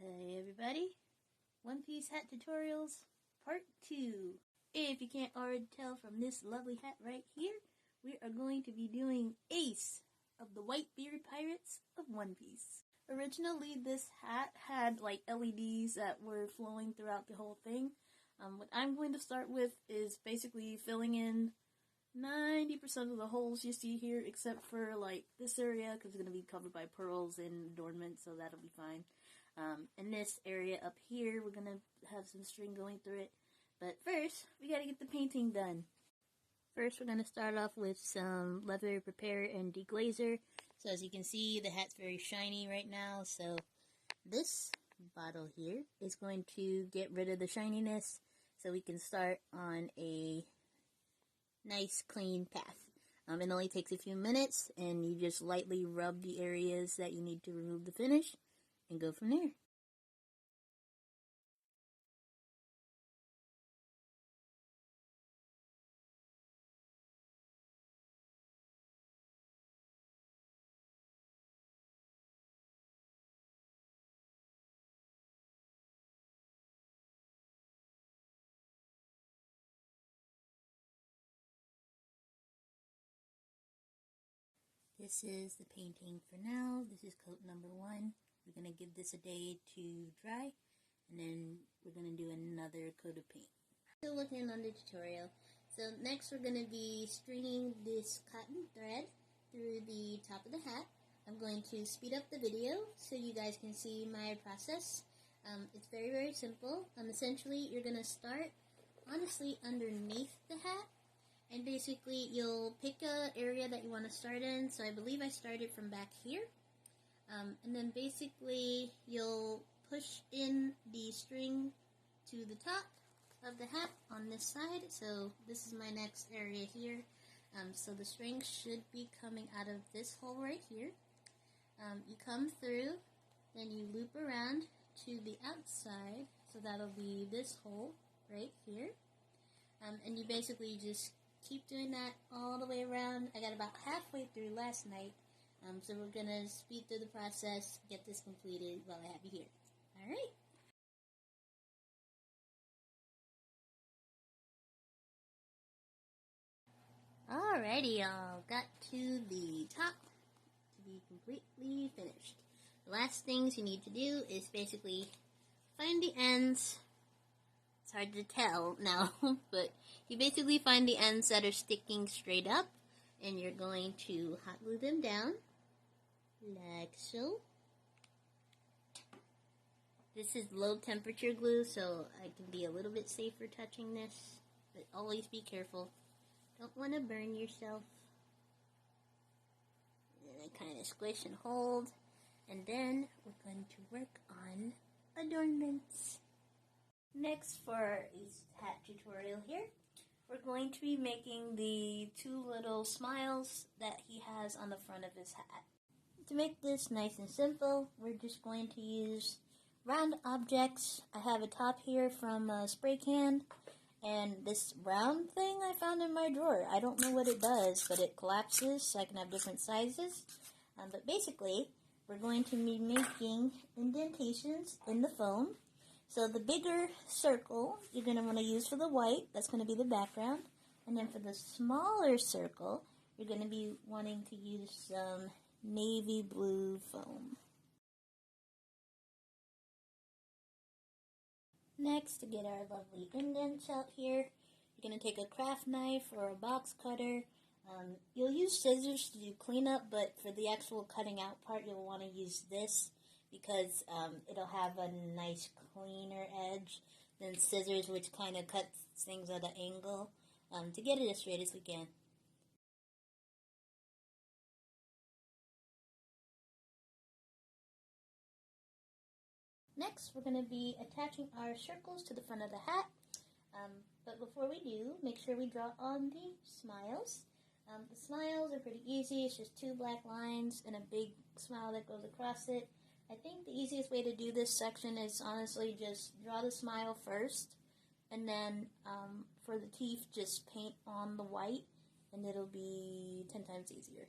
Hey everybody, One Piece hat tutorials part 2. If you can't already tell from this lovely hat right here, we are going to be doing Ace of the Whitebeard Pirates of One Piece. Originally this hat had like LEDs that were flowing throughout the whole thing. What I'm going to start with is basically filling in 90% of the holes you see here, except for like this area because it's going to be covered by pearls and adornment, so that'll be fine. And this area up here, we're going to have some string going through it. But first, we got to get the painting done. First, we're going to start off with some leather prepare and deglazer. So as you can see, the hat's very shiny right now. So this bottle here is going to get rid of the shininess so we can start on a nice clean path. It only takes a few minutes, and you just lightly rub the areas that you need to remove the finish and go from there. This is the painting for now. This is coat number 1. We're going to give this a day to dry, and then we're going to do another coat of paint. Still looking on the tutorial. So next we're going to be stringing this cotton thread through the top of the hat. I'm going to speed up the video so you guys can see my process. It's very, very simple. Essentially, you're going to start, honestly, underneath the hat. And basically, you'll pick an area that you want to start in. So I believe I started from back here. And then basically, you'll push in the string to the top of the hat on this side. So this is my next area here. So the string should be coming out of this hole right here. You come through, then you loop around to the outside. So that'll be this hole right here. And you basically just keep doing that all the way around. I got about halfway through last night, so we're going to speed through the process, get this completed while I have you here. Alright? Alrighty, y'all. Got to the top to be completely finished. The last things you need to do is basically find the ends. It's hard to tell now, but you basically find the ends that are sticking straight up, and you're going to hot glue them down, like so. This is low temperature glue, so I can be a little bit safer touching this, but always be careful. Don't want to burn yourself. And then I kind of squish and hold, and then we're going to work on adornments. Next, for our hat tutorial here, we're going to be making the 2 little smiles that he has on the front of his hat. To make this nice and simple, we're just going to use round objects. I have a top here from a spray can, and this round thing I found in my drawer. I don't know what it does, but it collapses so I can have different sizes. But basically, we're going to be making indentations in the foam. So the bigger circle, you're going to want to use for the white. That's going to be the background. And then for the smaller circle, you're going to be wanting to use some navy blue foam. Next, to get our lovely indents out here, you're going to take a craft knife or a box cutter. You'll use scissors to do cleanup, but for the actual cutting out part, you'll want to use this, because it'll have a nice cleaner edge than scissors, which kind of cuts things at an angle, to get it as straight as we can. Next, we're going to be attaching our circles to the front of the hat, but before we do, make sure we draw on the smiles. The smiles are pretty easy. It's just 2 black lines and a big smile that goes across it. I think the easiest way to do this section is honestly just draw the smile first, and then for the teeth just paint on the white, and it'll be 10 times easier.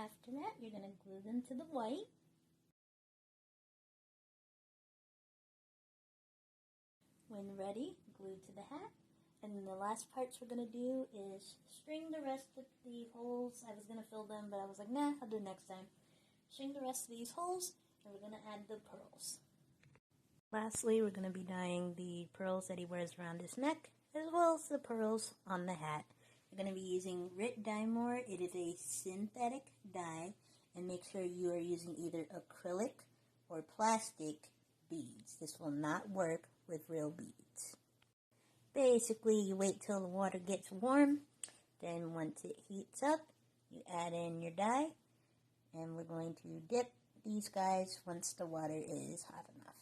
After that, you're going to glue them to the white. When ready, glue to the hat. And then the last parts we're going to do is string the rest of the holes. I was going to fill them, but I was like, nah, I'll do it next time. String the rest of these holes, and we're going to add the pearls. Lastly, we're going to be dyeing the pearls that he wears around his neck, as well as the pearls on the hat. We're going to be using Rit Dye More. It is a synthetic dye, and make sure you are using either acrylic or plastic beads. This will not work with real beads. Basically, you wait till the water gets warm, then once it heats up, you add in your dye, and we're going to dip these guys once the water is hot enough.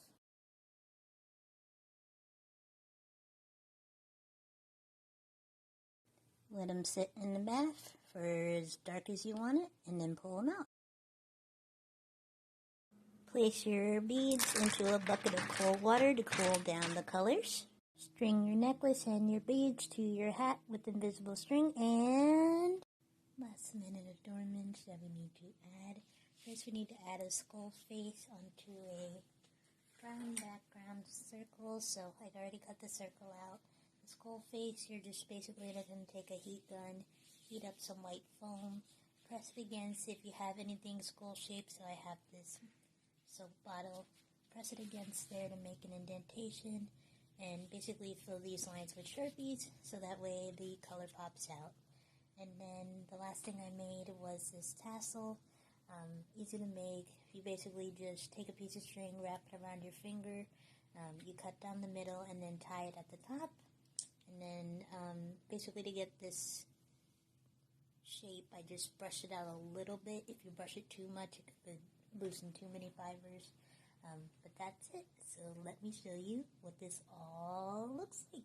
Let them sit in the bath for as dark as you want it, and then pull them out. Place your beads into a bucket of cold water to cool down the colors. String your necklace and your beads to your hat with invisible string, and last minute adornments that we need to add. First we need to add a skull face onto a brown background circle, so I've already cut the circle out. The skull face, you're just basically going to take a heat gun, heat up some white foam, press it against if you have anything skull shaped, so I have this soap bottle, press it against there to make an indentation, and basically fill these lines with Sharpies so that way the color pops out. And then the last thing I made was this tassel. Easy to make. You basically just take a piece of string, wrap it around your finger, you cut down the middle and then tie it at the top. And then basically to get this shape, I just brush it out a little bit. If you brush it too much, it could loosen too many fibers. But that's it. So let me show you what this all looks like.